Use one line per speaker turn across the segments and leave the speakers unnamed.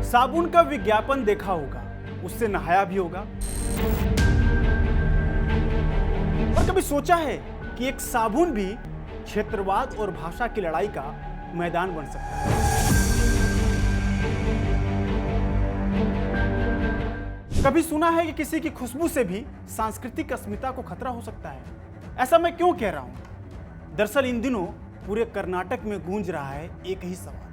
साबुन का विज्ञापन देखा होगा, उससे नहाया भी होगा। और कभी सोचा है कि एक साबुन भी क्षेत्रवाद और भाषा की लड़ाई का मैदान बन सकता है। कभी सुना है कि किसी की खुशबू से भी सांस्कृतिक अस्मिता को खतरा हो सकता है। ऐसा मैं क्यों कह रहा हूं? दरअसल इन दिनों पूरे कर्नाटक में गूंज रहा है एक ही सवाल।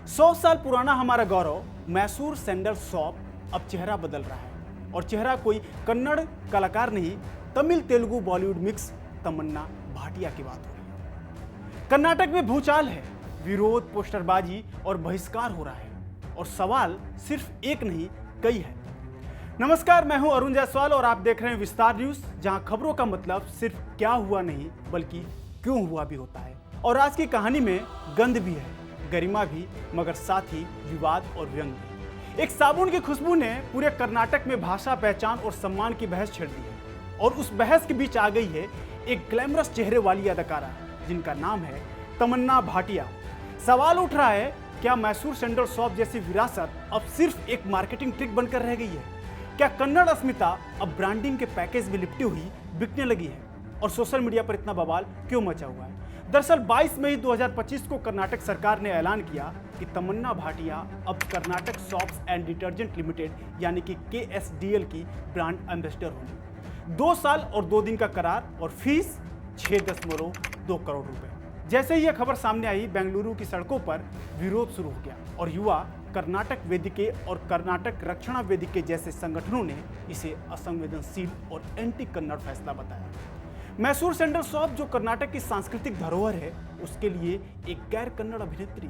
100 साल पुराना हमारा गौरव मैसूर सैंडल सोप अब चेहरा बदल रहा है, और चेहरा कोई कन्नड़ कलाकार नहीं, तमिल तेलुगु बॉलीवुड मिक्स तमन्ना भाटिया की बात हो रही है। कर्नाटक में भूचाल है, विरोध, पोस्टरबाजी और बहिष्कार हो रहा है, और सवाल सिर्फ एक नहीं कई है। नमस्कार, मैं हूं अरुण जायसवाल और आप देख रहे हैं विस्तार न्यूज, जहां खबरों का मतलब सिर्फ क्या हुआ नहीं बल्कि क्यों हुआ भी होता है। और आज की कहानी में गंध भी है, गरिमा भी, मगर साथ ही विवाद और व्यंग भी। एक साबुन की खुशबू ने पूरे कर्नाटक में भाषा, पहचान और सम्मान की बहस छेड़ दी है, और उस बहस के बीच आ गई है एक ग्लैमरस चेहरे वाली अदाकारा जिनका नाम है तमन्ना भाटिया। सवाल उठ रहा है, क्या मैसूर सैंडल सोप जैसी विरासत अब सिर्फ एक मार्केटिंग ट्रिक बनकर रह गई है? क्या कन्नड़ अस्मिता अब ब्रांडिंग के पैकेज में लिपटी हुई बिकने लगी है? और सोशल मीडिया पर इतना बवाल क्यों मचा हुआ है? दरअसल 22 मई 2025 को कर्नाटक सरकार ने ऐलान किया कि तमन्ना भाटिया अब Karnataka soaps and detergent limited यानी कि KSDL की ब्रांड एम्बेसडर होंगी। 2 साल और 2 दिन का करार और फीस 6.2 करोड़ रुपए। जैसे ही यह खबर सामने आई, बेंगलुरु की सड़कों पर विरोध शुरू हो गया, और युवा कर्नाटक वेदिके और कर्नाटक रक्षणा वेदिके जैसे संगठनों ने इसे असंवेदनशील और एंटी कन्नड़ फैसला बताया। मैसूर सैंडल सोप जो कर्नाटक की सांस्कृतिक धरोहर है, उसके लिए एक गैर कन्नड़ अभिनेत्री,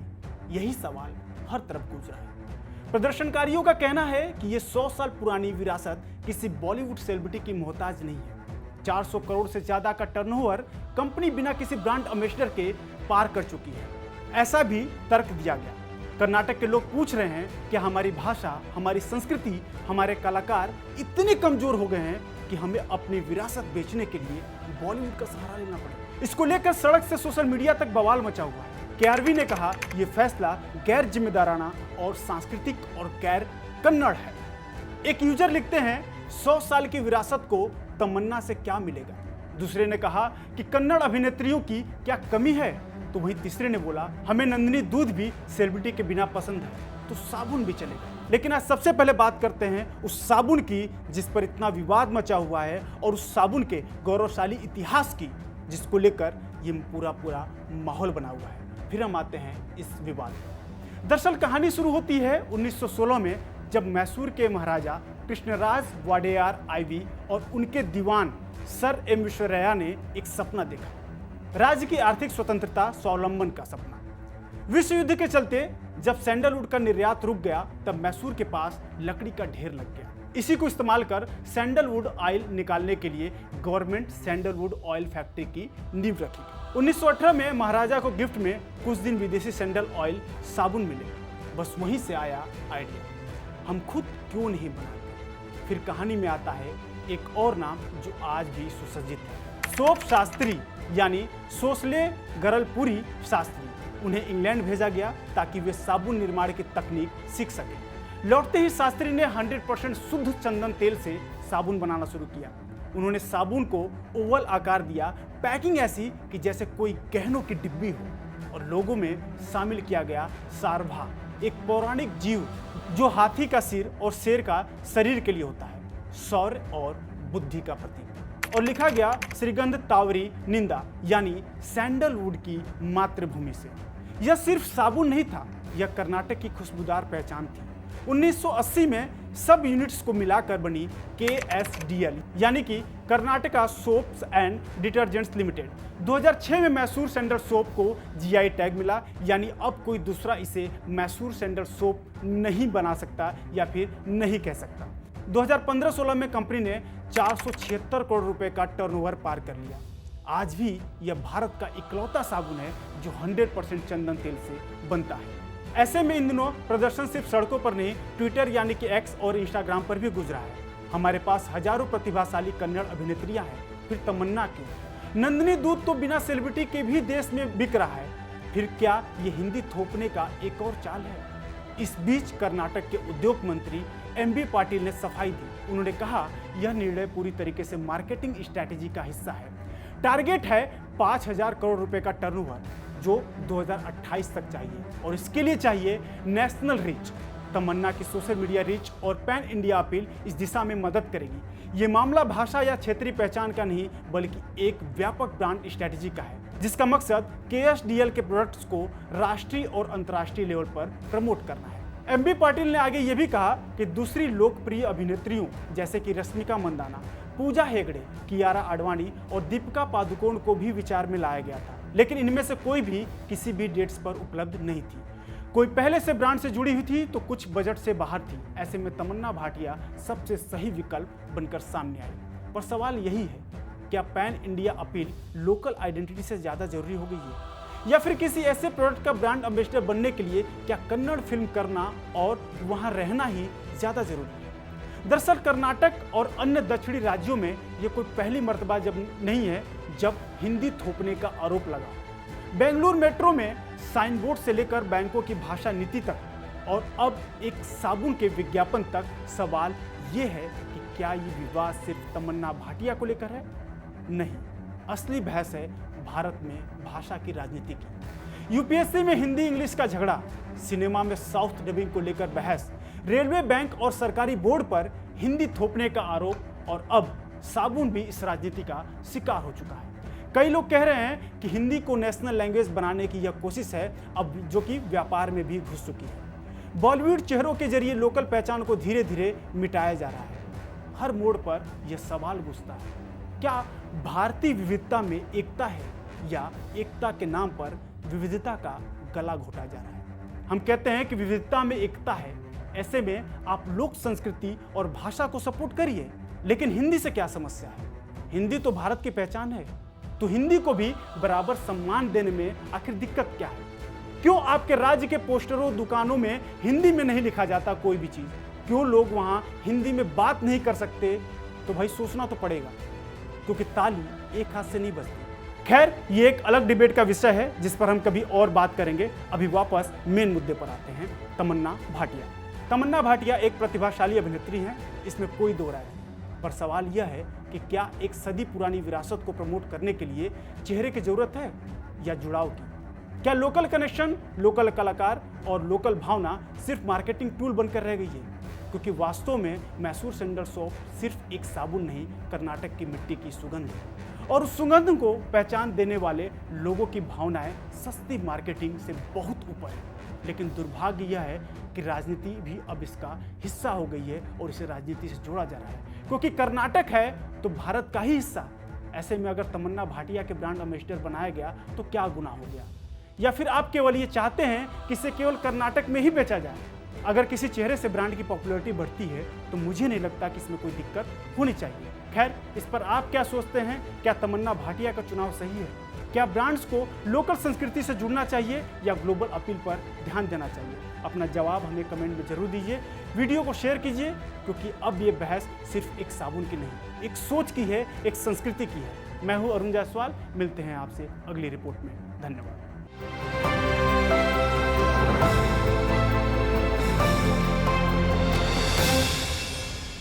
यही सवाल हर तरफ गूंज रहा है। प्रदर्शनकारियों का कहना है कि यह 100 साल पुरानी विरासत किसी बॉलीवुड सेलिब्रिटी की मोहताज नहीं है। 400 करोड़ से ज्यादा का टर्नओवर कंपनी बिना किसी ब्रांड एम्बेसडर के पार कर चुकी है, ऐसा भी तर्क दिया गया। कर्नाटक के लोग पूछ रहे हैं कि हमारी भाषा, हमारी संस्कृति, हमारे कलाकार इतने कमजोर हो गए हैं कि हमें अपनी विरासत बेचने के लिए बॉलीवुड का सहारा लेना पड़े। इसको लेकर सड़क से सोशल मीडिया तक बवाल मचा हुआ है। KRV ने कहा, यह फैसला गैर जिम्मेदाराना और सांस्कृतिक और गैर कन्नड़ है। एक यूजर लिखते हैं, 100 साल की विरासत को तमन्ना से क्या मिलेगा? दूसरे ने कहा कि कन्नड़ अभिनेत्रियों की क्या कमी है? तो वहीं तीसरे ने बोला, हमें नंदिनी दूध भी सेलिब्रिटी के बिना पसंद है, तो साबुन भी चलेगा। लेकिन आज सबसे पहले बात करते हैं उस साबुन की जिस पर इतना विवाद मचा हुआ है, और उस साबुन के गौरवशाली इतिहास की जिसको लेकर ये पूरा माहौल बना हुआ है। फिर हम आते हैं इस विवाद में। दरअसल कहानी शुरू होती है 1916 में, जब मैसूर के महाराजा कृष्णराज वाडेयार आईवी और उनके दीवान सर एम विश्वरैया ने एक सपना देखा, राज्य की आर्थिक स्वतंत्रता, स्वावलंबन का सपना। विश्व युद्ध के चलते जब सैंडलवुड का निर्यात रुक गया, तब मैसूर के पास लकड़ी का ढेर लग गया। इसी को इस्तेमाल कर सैंडलवुड ऑयल निकालने के लिए गवर्नमेंट सैंडलवुड ऑयल फैक्ट्री की नींव रखी। 1918 में महाराजा को गिफ्ट में कुछ दिन विदेशी सैंडल ऑयल साबुन मिले। बस वहीं से आया आइडिया, हम खुद क्यों नहीं बनाते? फिर कहानी में आता है एक और नाम जो आज भी सुसज्जित है, सोप शास्त्री यानी सोसले गरलपुरी शास्त्री। उन्हें इंग्लैंड भेजा गया ताकि वे साबुन निर्माण की तकनीक सीख सकें। लौटते ही शास्त्री ने 100% शुद्ध चंदन तेल से साबुन बनाना शुरू किया। उन्होंने साबुन को ओवल आकार दिया, पैकिंग ऐसी कि जैसे कोई गहनों की डिब्बी हो, और लोगों में शामिल किया गया सारभा, एक पौराणिक जीव जो हाथी का सिर और शेर का शरीर के लिए होता है, शौर्य और बुद्धि का प्रतीक। और लिखा गया श्रीगंध तावरी निंदा यानी सैंडलवुड की मातृभूमि से। यह सिर्फ साबुन नहीं था, यह कर्नाटक की खुशबूदार पहचान थी। 1980 में सब यूनिट्स को मिलाकर बनी KSDL यानी कि Karnataka soaps and detergents limited. 2006 में मैसूर सैंडल सोप को GI टैग मिला, यानी अब कोई दूसरा इसे मैसूर सैंडल सोप नहीं बना सकता या फिर नहीं कह सकता। 2015-16 में कंपनी ने 476 करोड़ रुपए का टर्नओवर पार कर लिया। आज भी यह भारत का इकलौता साबुन है जो 100% चंदन तेल से बनता है। ऐसे में इन दिनों प्रदर्शन सिर्फ सड़कों पर नहीं, ट्विटर यानी कि X और इंस्टाग्राम पर भी गुजरा है। हमारे पास हजारों प्रतिभाशाली कन्नड़ अभिनेत्रियां हैं, फिर तमन्ना क्यों? नंदिनी दूध तो बिना सेलिब्रिटी के भी देश में बिक रहा है। फिर क्या ये हिंदी थोपने का एक और चाल है? इस बीच कर्नाटक के उद्योग मंत्री एमबी पाटिल ने सफाई दी। उन्होंने कहा यह निर्णय पूरी तरीके से मार्केटिंग स्ट्रैटेजी का हिस्सा है। टारगेट है 5,000 करोड़ रुपए का टर्नओवर जो 2028 तक चाहिए और इसके लिए चाहिए नेशनल रीच। तमन्ना की सोशल मीडिया रीच और पैन इंडिया अपील इस दिशा में मदद करेगी। ये मामला भाषा या क्षेत्रीय पहचान का नहीं बल्कि एक व्यापक ब्रांड स्ट्रैटेजी का है जिसका मकसद केएसडीएल के प्रोडक्ट्स को राष्ट्रीय और अंतर्राष्ट्रीय लेवल पर प्रमोट करना है। एमबी पाटिल ने आगे ये भी कहा कि दूसरी लोकप्रिय अभिनेत्रियों जैसे कि रश्मिका मंदाना, पूजा हेगड़े, कियारा आडवाणी और दीपिका पादुकोण को भी विचार में लाया गया था, लेकिन इनमें से कोई भी किसी भी डेट्स पर उपलब्ध नहीं थी। कोई पहले से ब्रांड से जुड़ी हुई थी तो कुछ बजट से बाहर थी। ऐसे में तमन्ना भाटिया सबसे सही विकल्प बनकर सामने आई। पर सवाल यही है, क्या pan India appeal local identity से ज़्यादा जरूरी हो गई है या फिर किसी ऐसे प्रोडक्ट का ब्रांड एम्बेसडर बनने के लिए क्या कन्नड़ फिल्म करना और वहां रहना ही ज़्यादा जरूरी है? दरअसल कर्नाटक और अन्य दक्षिणी राज्यों में ये कोई पहली मर्तबा जब नहीं है जब हिंदी थोपने का आरोप लगा। बेंगलुरु मेट्रो में साइन बोर्ड से लेकर बैंकों की भाषा नीति तक और अब एक साबुन के विज्ञापन तक सवाल ये है कि क्या ये विवाद सिर्फ तमन्ना भाटिया को लेकर है? नहीं, असली बहस है भारत में भाषा की राजनीति की। यूपीएससी में हिंदी इंग्लिश का झगड़ा, सिनेमा में साउथ डबिंग को लेकर बहस, रेलवे, बैंक और सरकारी बोर्ड पर हिंदी थोपने का आरोप और अब साबुन भी इस राजनीति का शिकार हो चुका है। कई लोग कह रहे हैं कि हिंदी को नेशनल लैंग्वेज बनाने की यह कोशिश है अब जो कि व्यापार में भी घुस चुकी है। बॉलीवुड चेहरों के जरिए लोकल पहचान को धीरे धीरे मिटाया जा रहा है। हर मोड़ पर यह सवाल गूंजता है, क्या भारतीय विविधता में एकता है या एकता के नाम पर विविधता का गला घोटा जा रहा है? हम कहते हैं कि विविधता में एकता है, ऐसे में आप लोक संस्कृति और भाषा को सपोर्ट करिए, लेकिन हिंदी से क्या समस्या है? हिंदी तो भारत की पहचान है, तो हिंदी को भी बराबर सम्मान देने में आखिर दिक्कत क्या है? क्यों आपके राज्य के पोस्टरों, दुकानों में हिंदी में नहीं लिखा जाता कोई भी चीज? क्यों लोग वहां हिंदी में बात नहीं कर सकते? तो भाई सोचना तो पड़ेगा, क्योंकि ताली एक हाथ से नहीं बजती। खैर, ये एक अलग डिबेट का विषय है जिस पर हम कभी और बात करेंगे। अभी वापस मेन मुद्दे पर आते हैं। तमन्ना भाटिया। तमन्ना भाटिया एक प्रतिभाशाली अभिनेत्री हैं, इसमें कोई दो राय नहीं। पर सवाल यह है कि क्या एक सदी पुरानी विरासत को प्रमोट करने के लिए चेहरे की जरूरत है या जुड़ाव की? क्या लोकल कनेक्शन, लोकल कलाकार और लोकल भावना सिर्फ मार्केटिंग टूल बनकर रह गई है? क्योंकि वास्तव में मैसूर सैंडल सोप सिर्फ एक साबुन नहीं, कर्नाटक की मिट्टी की सुगंध है और उस सुगंध को पहचान देने वाले लोगों की भावनाएं सस्ती मार्केटिंग से बहुत ऊपर है। लेकिन दुर्भाग्य यह है कि राजनीति भी अब इसका हिस्सा हो गई है और इसे राजनीति से जोड़ा जा रहा है, क्योंकि कर्नाटक है तो भारत का ही हिस्सा। ऐसे में अगर तमन्ना भाटिया के ब्रांड एम्बेसडर बनाया गया तो क्या गुनाह हो गया? या फिर आप केवल ये चाहते हैं कि इसे केवल कर्नाटक में ही बेचा जाए? अगर किसी चेहरे से ब्रांड की पॉपुलैरिटी बढ़ती है तो मुझे नहीं लगता कि इसमें कोई दिक्कत होनी चाहिए। खैर, इस पर आप क्या सोचते हैं? क्या तमन्ना भाटिया का चुनाव सही है? क्या ब्रांड्स को लोकल संस्कृति से जुड़ना चाहिए या ग्लोबल अपील पर ध्यान देना चाहिए? अपना जवाब हमें कमेंट में जरूर दीजिए। वीडियो को शेयर कीजिए, क्योंकि अब ये बहस सिर्फ एक साबुन की नहीं, एक सोच की है, एक संस्कृति की है। मैं हूँ अरुण जायसवाल, मिलते हैं आपसे अगली रिपोर्ट में। धन्यवाद।